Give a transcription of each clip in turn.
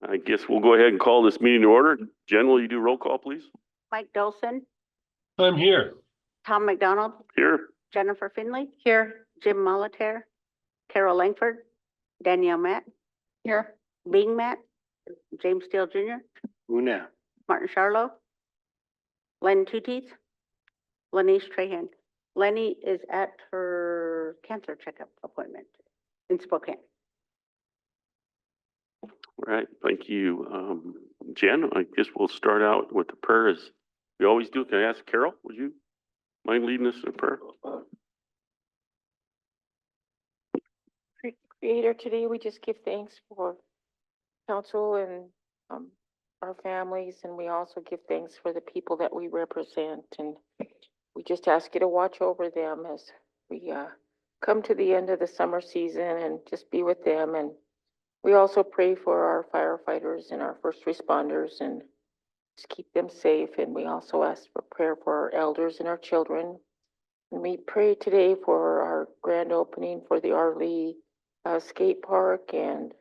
I guess we'll go ahead and call this meeting to order. Jen, will you do roll call, please? Mike Dolson, I'm here. Tom McDonald, Here. Jennifer Finley. Here. Jim Molitaire, Carol Langford, Danielle Matt. Here. Bing Matt, James Steele Jr., Una. Martin Charlo, Len Tooties, Lanice Trahan. Lenny is at her cancer checkup appointment in Spokane. All right, thank you. Jen, I guess we'll start out with the prayer as we always do. Can I ask Carol, would you mind leading us in a prayer? Creator, today we just give thanks for council and our families, and we also give thanks for the people that we represent, and we just ask you to watch over them as we come to the end of the summer season and just be with them. And we also pray for our firefighters and our first responders and just keep them safe. And we also ask for prayer for our elders and our children. And we pray today for our grand opening for the Arley skate park, and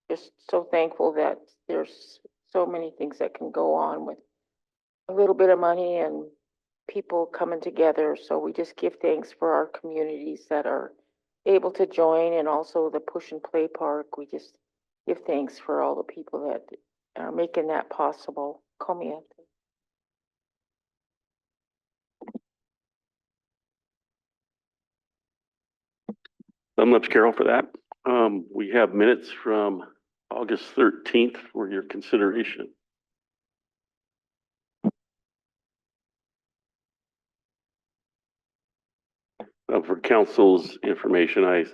just so thankful that there's so many things that can go on with a little bit of money and people coming together. So we just give thanks for our communities that are able to join, and also the Push and Play Park. We just give thanks for all the people that are making that possible. Call me up. Thumb ups, Carol, for that. We have minutes from August 13th for your consideration. For council's information, I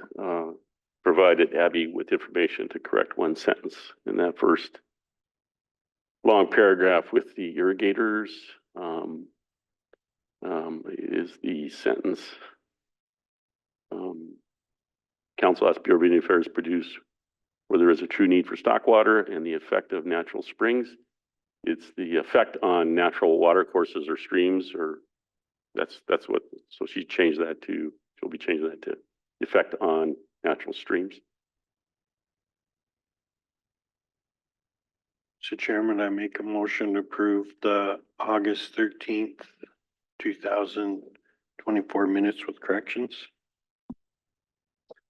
provided Abby with information to correct one sentence in that first long paragraph with the irrigators. Is the sentence, Council asked Bureau of Indian Affairs produce where there is a true need for stock water and the effect of natural springs. It's the effect on natural water courses or streams, or that's what, so she changed that to, she'll be changing that to effect on natural streams. So Chairman, I make a motion to approve the August 13th, 2024 minutes with corrections.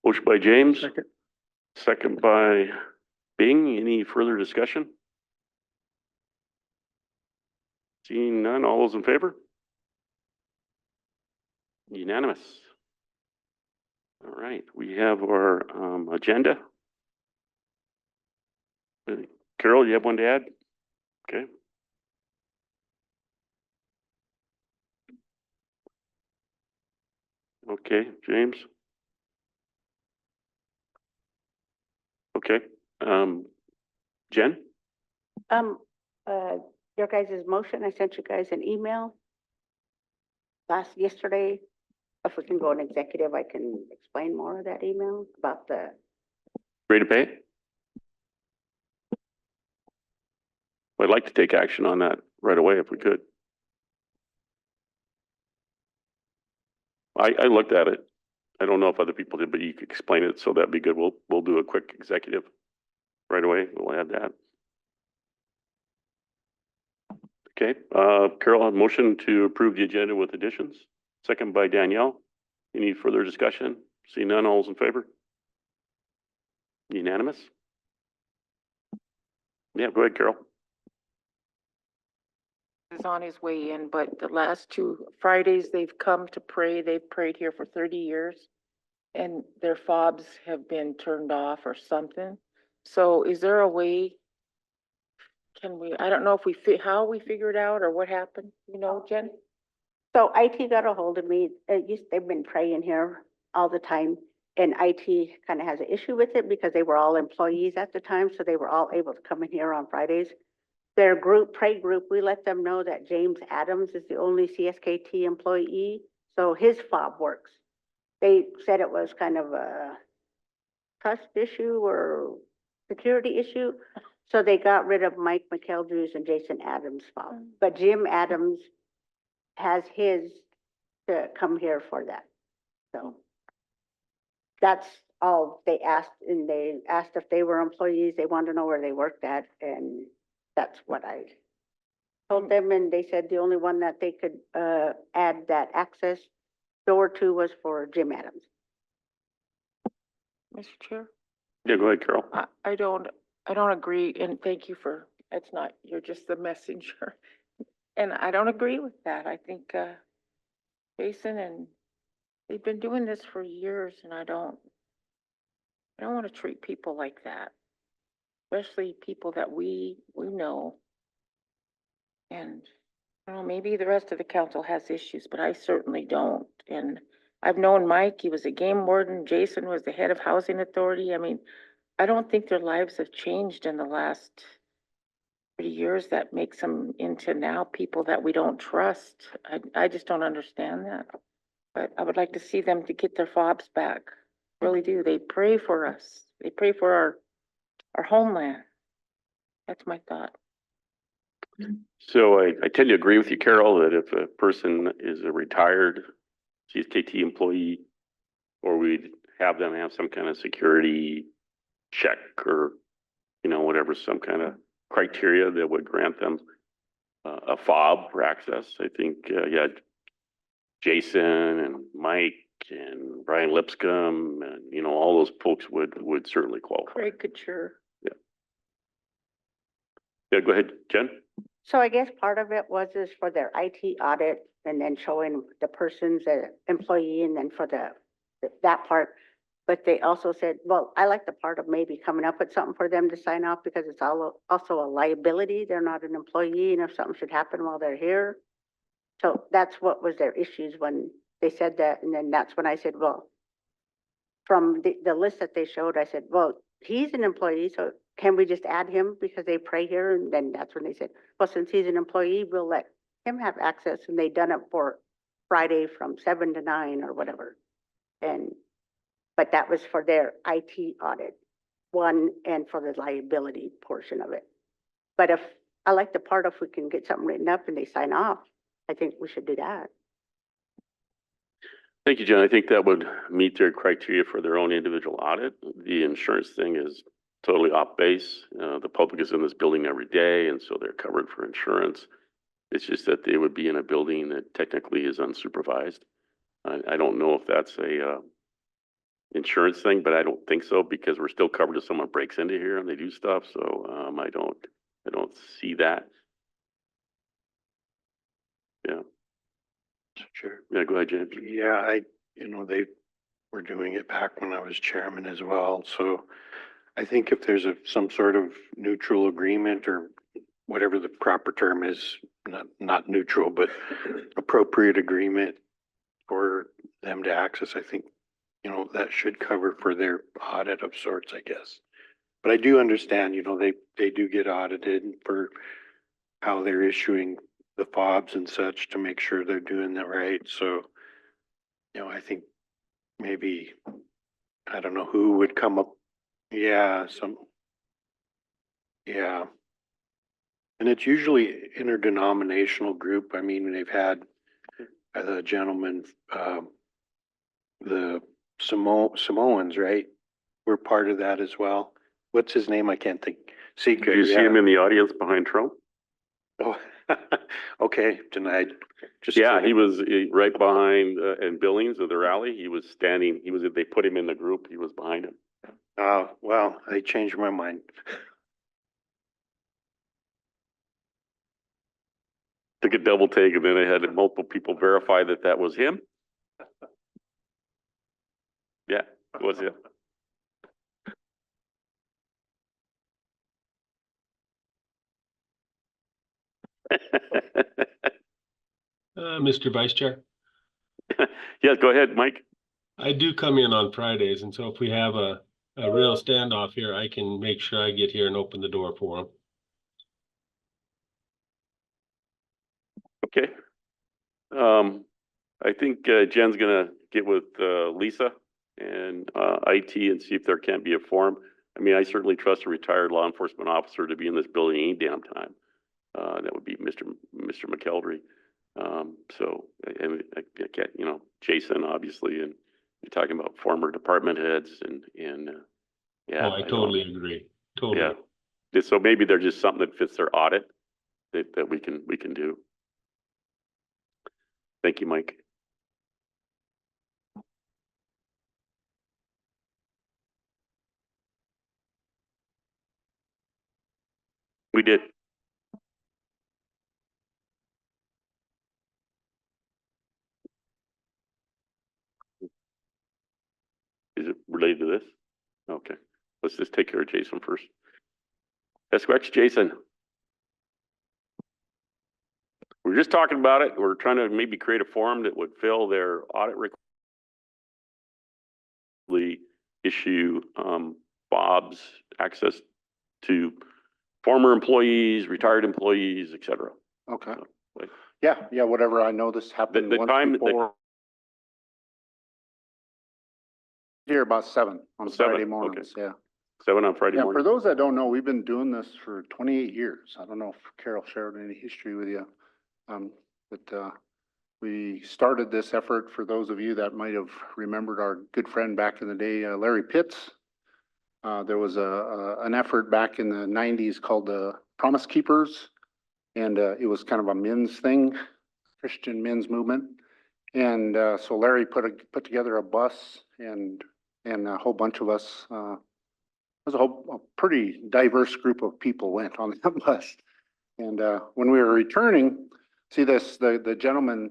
Motion by James. Second by Bing. Any further discussion? Seeing none, all those in favor? Unanimous. All right, we have our agenda. Carol, you have one to add? Okay. Okay, James? Okay. Jen? Your guys' motion, I sent you guys an email yesterday. If we can go in executive, I can explain more of that email about the. Ready to pay? I'd like to take action on that right away if we could. I looked at it. I don't know if other people did, but you could explain it, so that'd be good. We'll do a quick executive right away. We'll add that. Okay, Carol, a motion to approve the agenda with additions. Second by Danielle. Any further discussion? See none, all's in favor? Unanimous? Yeah, go ahead, Carol. Is on his way in, but the last 2 Fridays they've come to pray. They've prayed here for 30 years, and their fobs have been turned off or something. So is there a way? Can we, I don't know if how we figured out or what happened, you know, Jen? So IT got a hold of me. They've been praying here all the time, and IT kind of has an issue with it because they were all employees at the time, so they were all able to come in here on Fridays. Their pray group, we let them know that James Adams is the only CSKT employee, so his fob works. They said it was kind of a trust issue or security issue, so they got rid of Mike McEldrews and Jason Adams' fob. But Jim Adams has his to come here for that. So that's they asked, and they asked if they were employees. They wanted to know where they worked at, and that's what I told them, and they said the only one that they could, add that access door to was for Jim Adams. Mr. Chair? Yeah, go ahead, Carol. I don't agree, and thank you for, it's not, you're just the messenger. And I don't agree with that. I think, Jason, and they've been doing this for years, and I don't want to treat people like that, especially people that we know. And, I don't know, maybe the rest of the council has issues, but I certainly don't. And I've known Mike, he was a game warden, Jason was the head of housing authority. I mean, I don't think their lives have changed in the last 30 years that makes them into now people that we don't trust. I just don't understand that. But I would like to see them to get their fobs back. Really do. They pray for us. They pray for our homeland. That's my thought. So I tend to agree with you, Carol, that if a person is a retired CSKT employee, or we'd have them have some kind of security check or, you know, whatever, some kind of criteria that would grant them a fob for access. I think, yeah, Jason and Mike and Brian Lipscomb and, you know, all those folks would certainly qualify. Craig Couture. Yeah, go ahead, Jen. So I guess part of it was is for their IT audit and then showing the person's employee and then for that part. But they also said, well, I like the part of maybe coming up with something for them to sign off because it's also a liability. They're not an employee, and if something should happen while they're here. So that's what was their issues when they said that. And then that's when I said, well, from the list that they showed, I said, well, he's an employee, so can we just add him because they pray here? And then that's when they said, well, since he's an employee, we'll let him have access. And they done it for Friday from 7 to 9 or whatever. But that was for their IT audit one and for the liability portion of it. But if I like the part, if we can get something written up and they sign off, I think we should do that. Thank you, Jen. I think that would meet their criteria for their own individual audit. The insurance thing is totally off base. The public is in this building every day, and so they're covered for insurance. It's just that they would be in a building that technically is unsupervised. I don't know if that's a insurance thing, but I don't think so because we're still covered if someone breaks into here and they do stuff. So I don't see that. Yeah. Sure. Yeah, go ahead, James. Yeah, they were doing it back when I was chairman as well. So I think if there's some sort of neutral agreement or whatever the proper term is, not neutral, but appropriate agreement for them to access, I think, that should cover for their audit of sorts, I guess. But I do understand, they do get audited for how they're issuing the fobs and such to make sure they're doing that right. So, I think maybe, I don't know who would come up. Yeah, yeah. And it's usually interdenominational group. I mean, they've had the gentleman, the Samoans, right? We're part of that as well. What's his name? I can't think. Did you see him in the audience behind Trump? Oh, okay, denied. Just Yeah, he was right behind in Billings of the rally. He was standing. They put him in the group. He was behind him. Oh, well, I changed my mind. Took a double take, and then I had multiple people verify that was him. Yeah, it was him. Mr. Vice Chair, Yes, go ahead, Mike. I do come in on Fridays, and so if we have a real standoff here, I can make sure I get here and open the door for them. Okay. I think Jen's gonna get with Lisa and IT and see if there can't be a forum. I mean, I certainly trust a retired law enforcement officer to be in this building any damn time. That would be Mr. McElderry. So, and I can't, Jason, obviously, and you're talking about former department heads yeah. Oh, I know. totally agree. Totally. Yeah. So maybe they're just something that fits their audit that we can do. Thank you, Mike. We did. Is it related to this? Okay. Let's just take care of Jason first. SQX, Jason. We're just talking about it. We're trying to maybe create a forum that would fill their audit issue Bob's access to former employees, retired employees, et cetera. Okay. So, like, Yeah, whatever. I know this happened the once time before. Here about 7 on 7, Friday okay. mornings, yeah. 7 on Friday Yeah, for morning. those that don't know, we've been doing this for 28 years. I don't know if Carol shared any history with you. But we started this effort, for those of you that might have remembered our good friend back in the day, Larry Pitts. There was an effort back in the 90s called the Promise Keepers. And it was kind of a men's thing, Christian men's movement. And so Larry put together a bus and a whole bunch of us, it was a pretty diverse group of people went on that bus. And when we were returning, see the gentleman,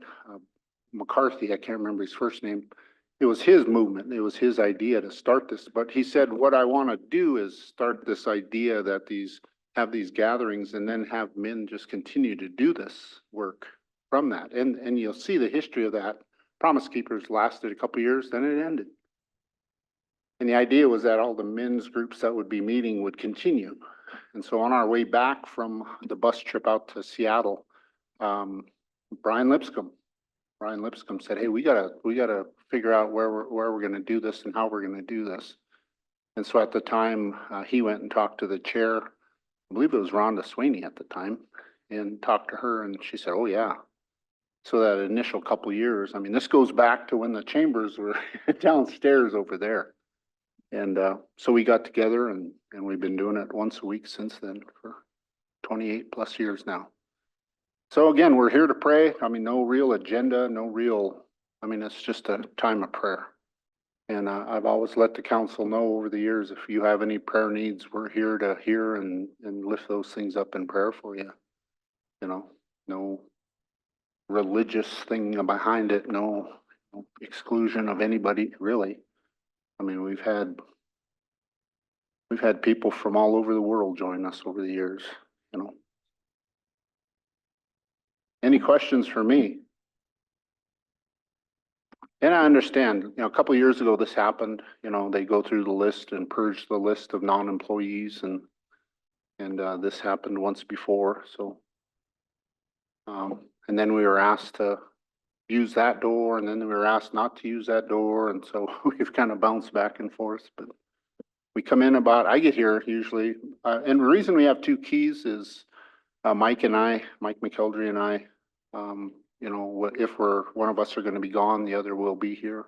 McCarthy, I can't remember his first name. It was his movement. It was his idea to start this. But he said, what I want to do is start this idea that have these gatherings and then have men just continue to do this work from that. And you'll see the history of that. Promise Keepers lasted a couple of years, then it ended. And the idea was that all the men's groups that would be meeting would continue. And so on our way back from the bus trip out to Seattle, Brian Lipscomb said, hey, we gotta figure out where we're gonna do this and how we're gonna do this. And so at the time, he went and talked to the chair, I believe it was Rhonda Sweeney at the time, and talked to her, and she said, oh yeah. So that initial couple years, I mean, this goes back to when the chambers were downstairs over there. And so we got together and we've been doing it once a week since then for 28 plus years now. So again, we're here to pray. I mean, no real agenda, it's just a time of prayer. And I've always let the council know over the years, if you have any prayer needs, we're here to hear and lift those things up in prayer for you. You know, no religious thing behind it, no exclusion of anybody, really. I mean, we've had people from all over the world join us over the years, you know. Any questions for me? And I understand, a couple of years ago this happened, they go through the list and purge the list of non-employees and this happened once before, so. And then we were asked to use that door and then we were asked not to use that door. And so we've kind of bounced back and forth, but we come in I get here usually, and the reason we have 2 keys is Mike McKeldry and I, if one of us are going to be gone, the other will be here.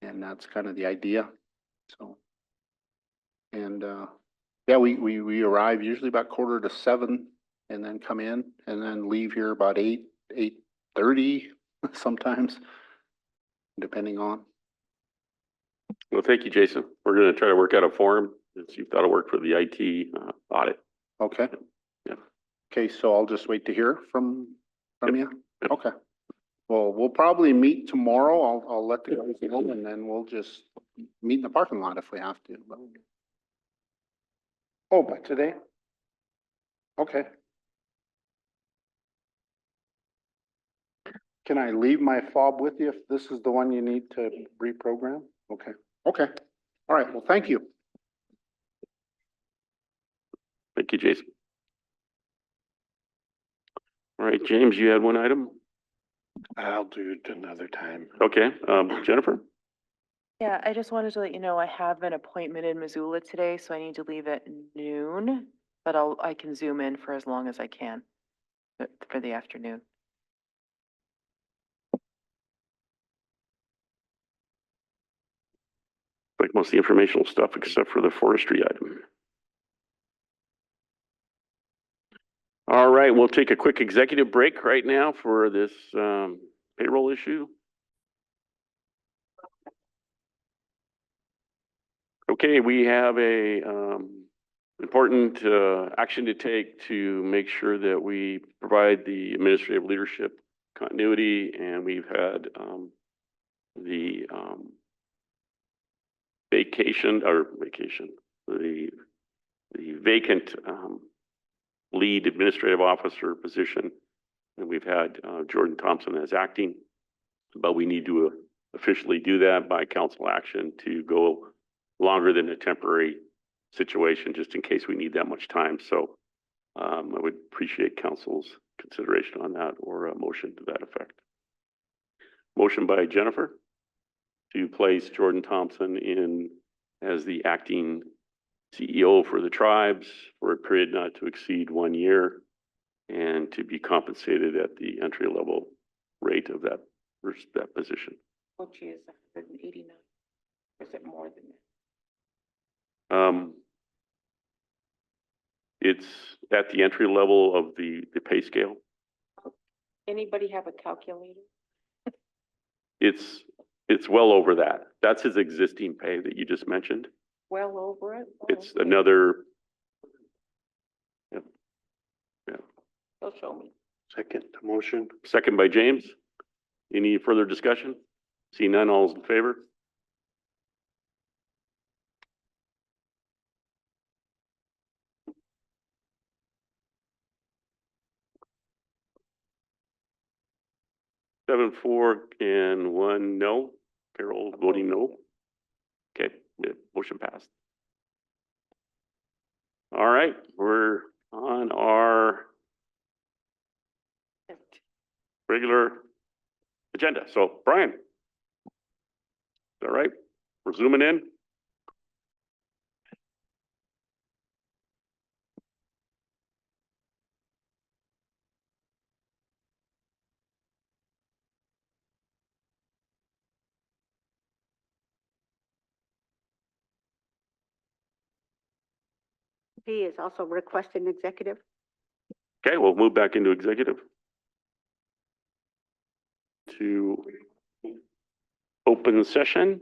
And that's kind of the idea. So, and yeah, we arrive usually about 6:45 and then come in and then leave here about 8:30 sometimes, depending on. Well, thank you, Jason. We're going to try to work out a forum and see if that'll work for the IT audit. Okay. Yeah. Okay, so I'll just wait to hear from you? Yep. Okay. Well, we'll probably meet tomorrow. I'll let the guys know and then we'll just meet in the parking lot if we have to. Oh, but today? Okay. Can I leave my fob with you if this is the one you need to reprogram? Okay. Okay. All right. Well, thank you. Thank you, Jason. All right, James, you had one item? I'll do it another time. Okay, Jennifer? Yeah, I just wanted to let you know I have an appointment in Missoula today, so I need to leave at noon, but I can zoom in for as long as I can for the afternoon. like most of the informational stuff except for the forestry item. All right, we'll take a quick executive break right now for this payroll issue. Okay, we have a important action to take to make sure that we provide the administrative leadership continuity, and we've had the the vacant lead administrative officer position, and we've had Jordan Thompson as acting, but we need to officially do that by council action to go longer than a temporary situation, just in case we need that much time. So I would appreciate council's consideration on that, or a motion to that effect. Motion by Jennifer to place Jordan Thompson in as the acting CEO for the tribes for a period not to exceed 1 year, and to be compensated at the entry level rate of that position. Which is 189. Is it more than that? It's at the entry level of the pay scale. Anybody have a calculator? It's well over that. That's his existing pay that you just mentioned. Well over it? Oh, It's okay. another. Yep. He'll show me. Second motion. Second by James. Any further discussion? See none, all's in favor? Seven, 4, and 1 no. Carol voting no. Okay, yeah, motion passed. All right, we're on our regular agenda. So Brian, is that right? We're zooming in. He is also requesting executive. Okay, we'll move back into executive. To open session.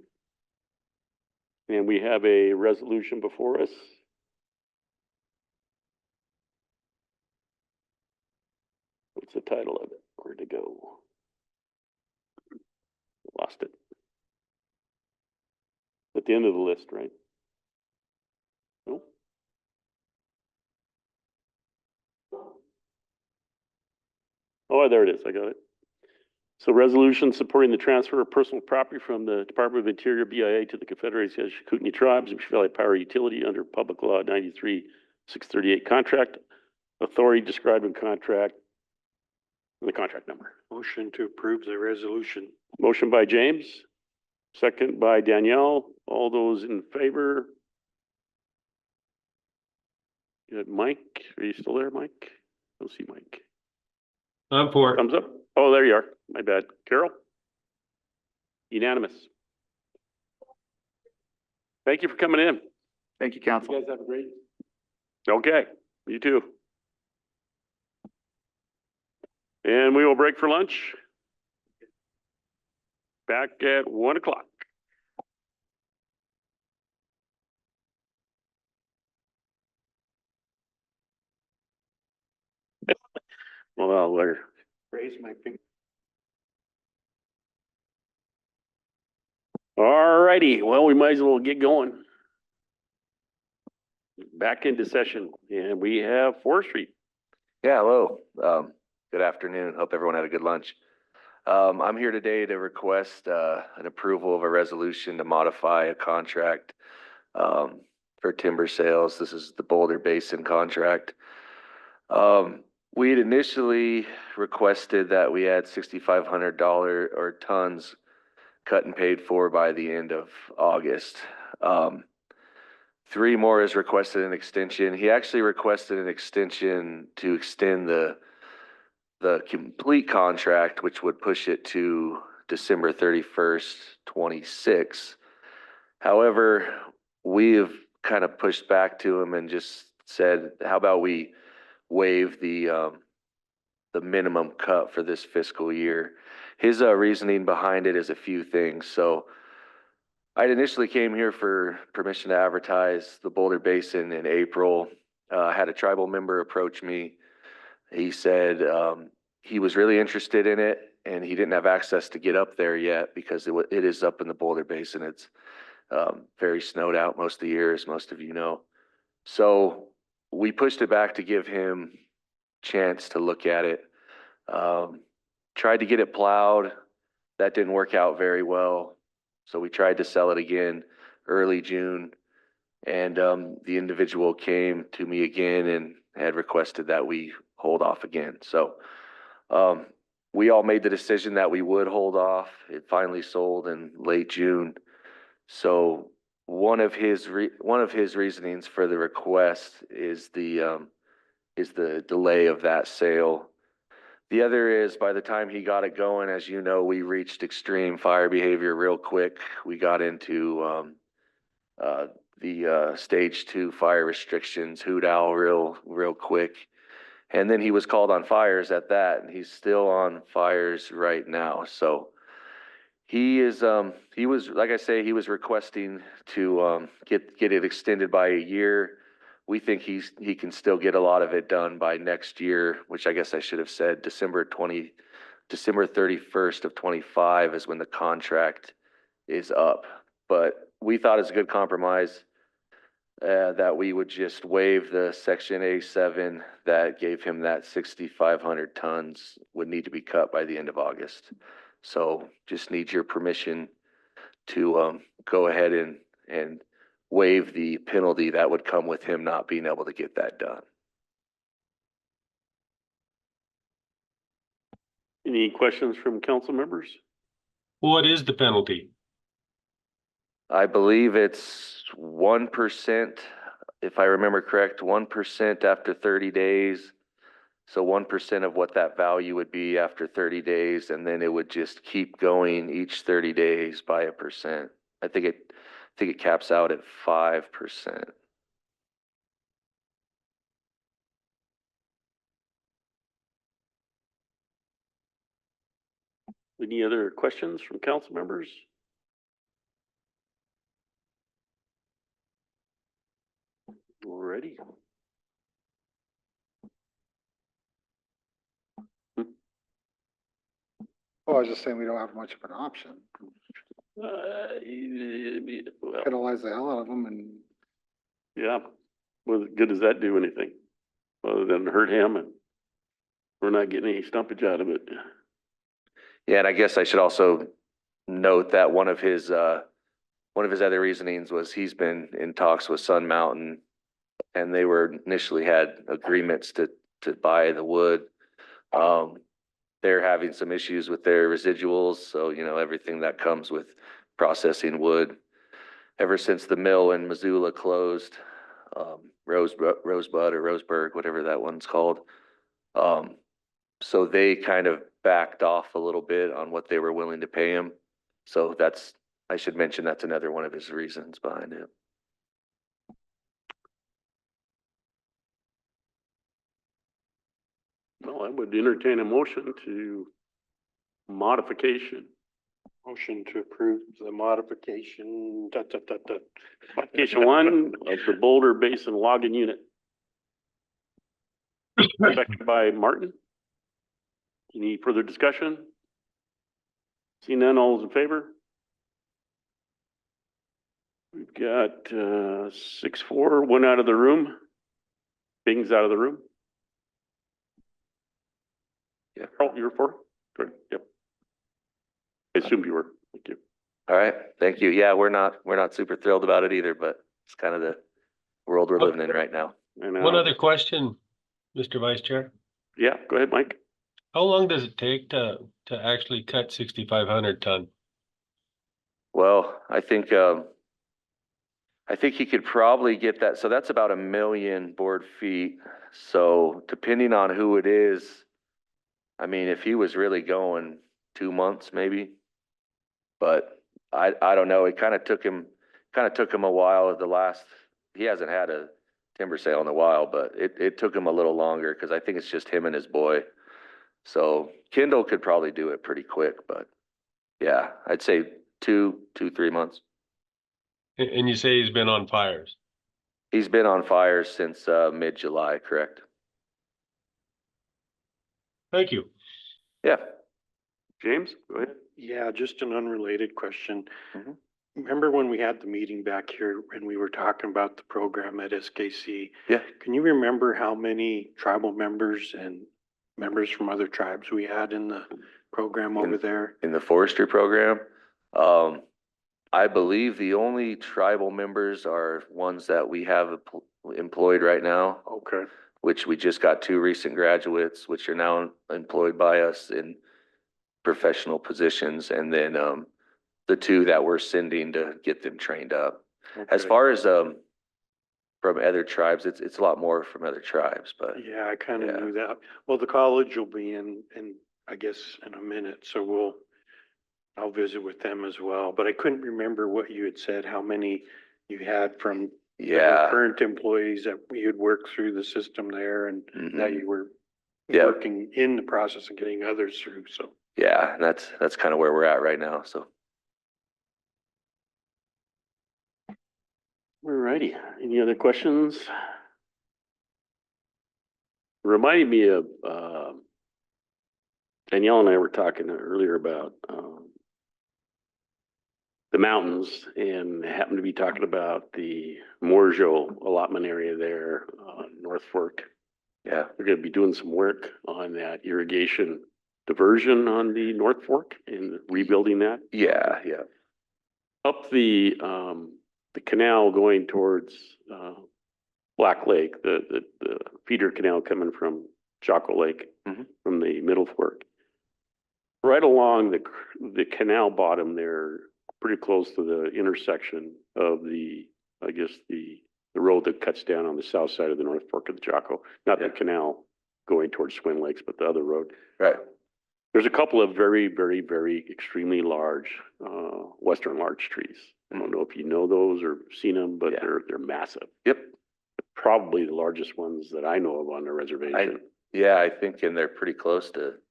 And we have a resolution before us. What's the title of it? Where'd it go? Lost it. At the end of the list, right? No? Oh, there it is. I got it. So resolution supporting the transfer of personal property from the Department of Interior BIA to the Confederacy of Kootenai Tribes and Valley Power Utility under Public Law 93-638 contract authority described in contract, the contract number. Motion to approve the resolution. Motion by James, second by Danielle. All those in favor? Good. Mike, are you still there, Mike? I don't see Mike. I'm for it. Thumbs up. Oh, there you are. My bad. Carol? Unanimous. Thank you for coming in. Thank you, You council. guys have a great. Okay, you too. And we will break for lunch. Back at 1 o'clock. Well, we're. Raise my finger. All righty, well, we might as well get going. Back into session, and we have forestry. Yeah, hello. Good afternoon. Hope everyone had a good lunch. I'm here today to request an approval of a resolution to modify a contract for timber sales. This is the Boulder Basin contract. We had initially requested that we had $6,500 or tons cut and paid for by the end of August. 3 more has requested an extension. He actually requested an extension to extend the complete contract, which would push it to December 31st, 26. However, we have kind of pushed back to him and just said, how about we waive the minimum cut for this fiscal year? His reasoning behind it is a few things. So I initially came here for permission to advertise the Boulder Basin in April. Had a tribal member approach me. He said he was really interested in it, and he didn't have access to get up there yet because it is up in the Boulder Basin. It's very snowed out most of the year, as most of you know. So we pushed it back to give him chance to look at it. Tried to get it plowed. That didn't work out very well. So we tried to sell it again early June. And the individual came to me again and had requested that we hold off again. So we all made the decision that we would hold off. It finally sold in late June. So one of his reasonings for the request is the delay of that sale. The other is, by the time he got it going, as you know, we reached extreme fire behavior real quick. We got into the stage 2 fire restrictions, hoot owl real quick. And then he was called on fires at that, and he's still on fires right now. So he was, like I say, he was requesting to get it extended by a year. We think he can still get a lot of it done by next year, which I guess I should have said December 31st of 25 is when the contract is up. But we thought it's a good compromise that we would just waive the Section A7 that gave him that 6,500 tons would need to be cut by the end of August. So just need your permission to go ahead and waive the penalty that would come with him not being able to get that done. Any questions from council members? What is the penalty? I believe it's 1%, if I remember correct, 1% after 30 days. So 1% of what that value would be after 30 days, and then it would just keep going each 30 days by 1%. I think it caps out at 5%. Any other questions from council members? Alrighty. Oh, I was just saying we don't have much of an option. Well, Penalize the hell out of them and yeah, well, good does that do anything? Other than hurt him, and we're not getting any stumpage out of it. Yeah, and I guess I should also note that one of his other reasonings was he's been in talks with Sun Mountain, and they were initially had agreements to buy the wood. They're having some issues with their residuals, so you know everything that comes with processing wood. Ever since the mill in Missoula closed, Rosebud or Roseburg, whatever that one's called. So they kind of backed off a little bit on what they were willing to pay him. So I should mention that's another one of his reasons behind it. Well, I would entertain a motion to modification. Motion to approve the modification, Modification 1 of the Boulder Basin logging unit. Second by Martin. Any further discussion? Seeing none, all those in favor? We've got 6-4, one out of the room. Bing's out of the room. Yeah. Carl, you were for? Good, yep. I assumed you were. Thank you. All right, thank you. Yeah, we're not super thrilled about it either, but it's kind of the world we're living in right now. And, One other question, Mr. Vice Chair. yeah, go ahead, Mike. How long does it take to actually cut 6,500 ton? Well, I think he could probably get that. So that's about 1 million board feet. So depending on who it is, I mean, if he was really going 2 months, maybe. But I don't know. It kind of took him kind of took him a while he hasn't had a timber sale in a while, but it took him a little longer because I think it's just him and his boy. So Kendall could probably do it pretty quick, but yeah, I'd say 3 months. And you say he's been on fires. He's been on fire since mid-July, correct? Thank you. Yeah. James, go ahead. Yeah, just an unrelated question. Mhm. Remember when we had the meeting back here and we were talking about the program at SKC? Yeah. Can you remember how many tribal members and members from other tribes we had in the program over there? In the forestry program, I believe the only tribal members are ones that we have employed right now, Okay. which we just got 2 recent graduates, which are now employed by us in professional positions. And then, the 2 that we're sending to get them trained up. As Okay. far as, from other tribes, it's a lot more from other tribes, but Yeah, I kind of Yeah. knew that. Well, the college will be in, I guess, in a minute, so I'll visit with them as well. But I couldn't remember what you had said, how many you had from that were yeah. current employees that you had worked through the system there and that Mhm. you were Yeah. working in the process of getting others through, so. Yeah, and that's kind of where we're at right now, so. Alrighty, any other questions? Reminded me of, Danielle and I were talking earlier about, the mountains and happened to be talking about the Morjo allotment area there, North Fork. Yeah, They're gonna be doing some work on that irrigation diversion on the North Fork and rebuilding that. yeah. Up the canal going towards, Black Lake, the feeder canal coming from Jocko Lake, Mhm. from the Middle Fork. Right along the canal bottom there, pretty close to the intersection of I guess the road that cuts down on the south side of the North Fork of the Jocko, not the Yeah. canal going towards Swin Lakes, but the other road. Right. There's a couple of very, very, very extremely large, western larch trees. I don't know if you know those or seen them, but Yeah. they're massive. Yep. Probably the largest ones that I know of on the reservation. Yeah, I think, and they're pretty close to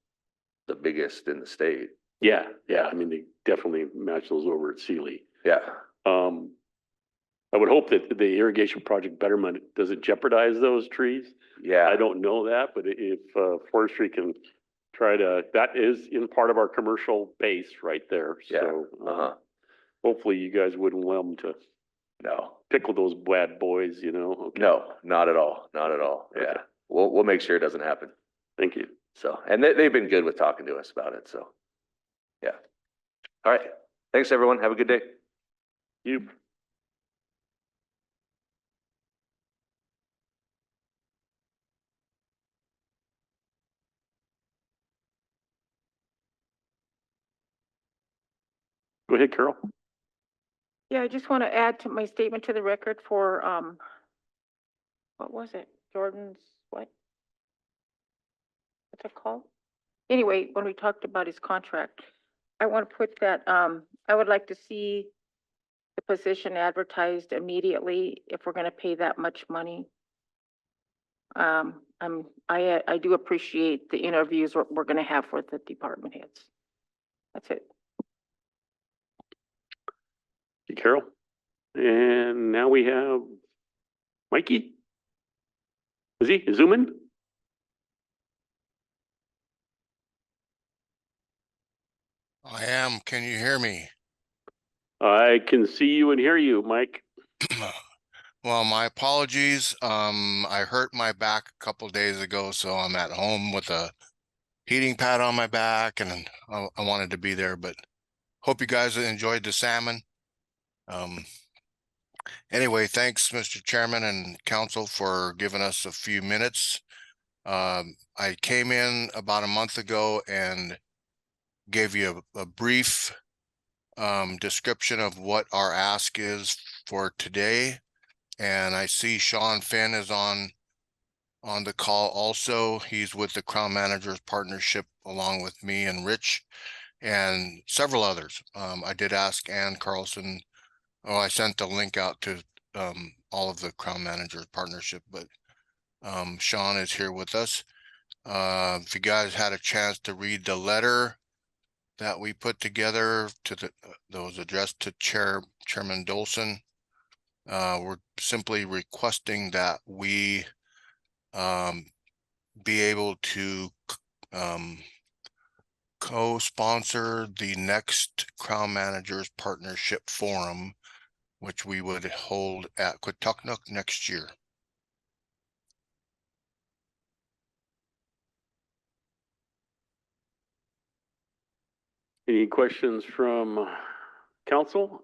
the biggest in the state. Yeah, I mean, they definitely match those over at Sealy. Yeah. I would hope that the irrigation project betterment doesn't jeopardize those trees. Yeah. I don't know that, but if forestry can try to, that is in part of our commercial base right there. Yeah. So Uh-huh. hopefully you guys wouldn't allow them to No. pickle those bad boys, you know? Okay. No, not at all. Not at all. Okay. Yeah. We'll make sure it doesn't happen. Thank you. So, and they've been good with talking to us about it. So, yeah. All right. Thanks, everyone. Have a good day. You. Go ahead, Carol. Yeah, I just want to add to my statement to the record for, what was it? Jordan's, what? What's it called? Anyway, when we talked about his contract, I want to put that, I would like to see the position advertised immediately if we're going to pay that much money. I do appreciate the interviews we're going to have with the department heads. That's it. Hey, Carol. And now we have Mikey. Is he zooming? I am. Can you hear me? I can see you and hear you, Mike. Well, my apologies. I hurt my back a couple days ago, so I'm at home with a heating pad on my back, and I wanted to be there, but hope you guys enjoyed the salmon. Anyway, thanks, Mr. Chairman and Council, for giving us a few minutes. I came in about a month ago and gave you a brief description of what our ask is for today. And I see Sean Finn is on the call also. He's with the Crown Managers Partnership along with me and Rich and several others. I did ask Ann Carlson Oh, I sent the link out to all of the Crown Managers Partnership, but Sean is here with us. If you guys had a chance to read the letter that we put together to that was addressed to Chairman Dolson, we're simply requesting that we be able to co-sponsor the next Crown Managers Partnership Forum, which we would hold at Quatucknuck next year. Any questions from council?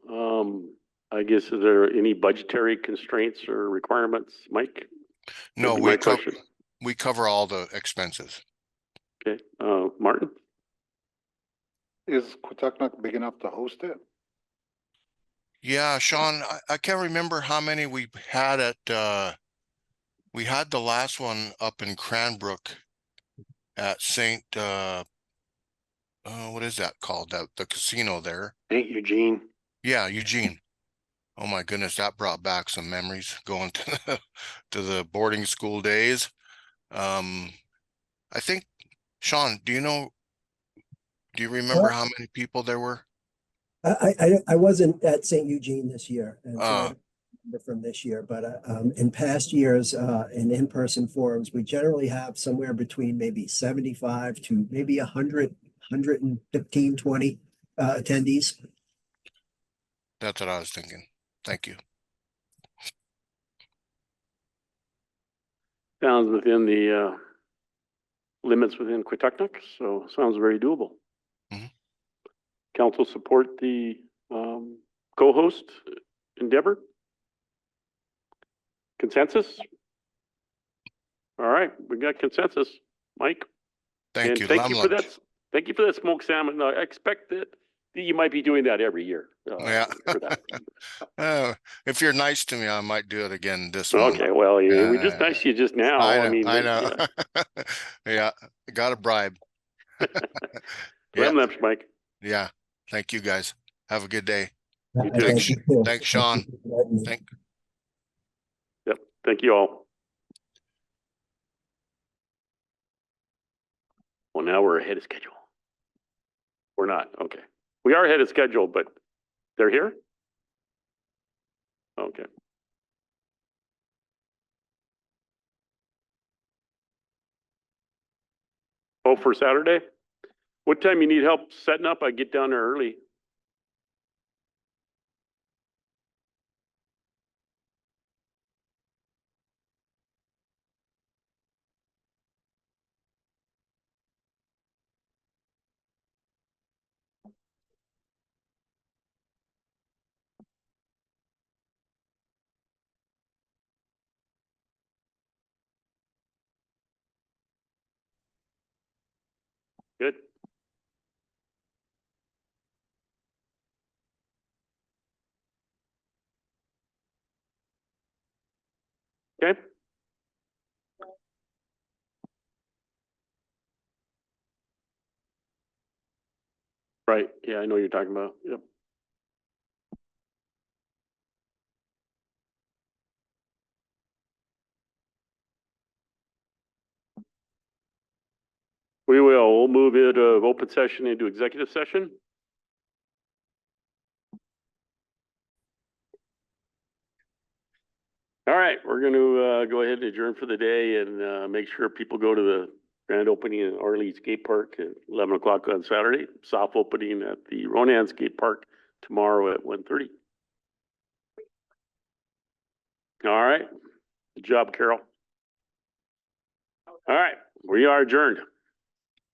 I guess, is there any budgetary constraints or requirements, Mike? No, That'd be my question. we cover all the expenses. Okay, Martin? Is Quatucknuck big enough to host it? Yeah, Sean, I can't remember how many we had at, we had the last one up in Cranbrook at St. What is that called? The casino there. St. Eugene. Yeah, Eugene. Oh my goodness, that brought back some memories going to the boarding school days. I think, Sean, do you remember how many people there were? I wasn't at St. Eugene this year, and so I don't remember from this year, but in past years, in-person forums, we generally have somewhere between maybe 75 to maybe 100, 115, 20 attendees. That's what I was thinking. Thank you. Sounds within the limits within Quatucknuck, so sounds very doable. Mhm. Council support the co-host endeavor? Consensus? All right, we got consensus, Mike. Thank And you. thank Lamb you for lunch. that. Thank you for that smoked salmon. I expect that you might be doing that every year. Yeah. For that. If you're nice to me, I might do it again this month. Okay, well, Yeah, we just nice to you just now. I know, mean, I know. yeah. Yeah, got a bribe. Yeah, Lamb lunch, Mike. yeah. Thank you guys. Have a good day. You too. Thanks, you too. thanks, Sean. Thank. Yep. Thank you all. Well, now we're ahead of schedule. We're not. Okay. We are ahead of schedule, but they're here? Okay. Oh, for Saturday? What time you need help setting up? I get down there early. Good. Okay. Right. Yeah, I know what you're talking about. Yep. We will. We'll move it of open session into executive session. All right, we're going to go ahead and adjourn for the day and make sure people go to the grand opening in Arlene Skate Park at 11 o'clock on Saturday. Soft opening at the Ronan Skate Park tomorrow at 1:30. All right. Good job, Carol. All right, we are adjourned.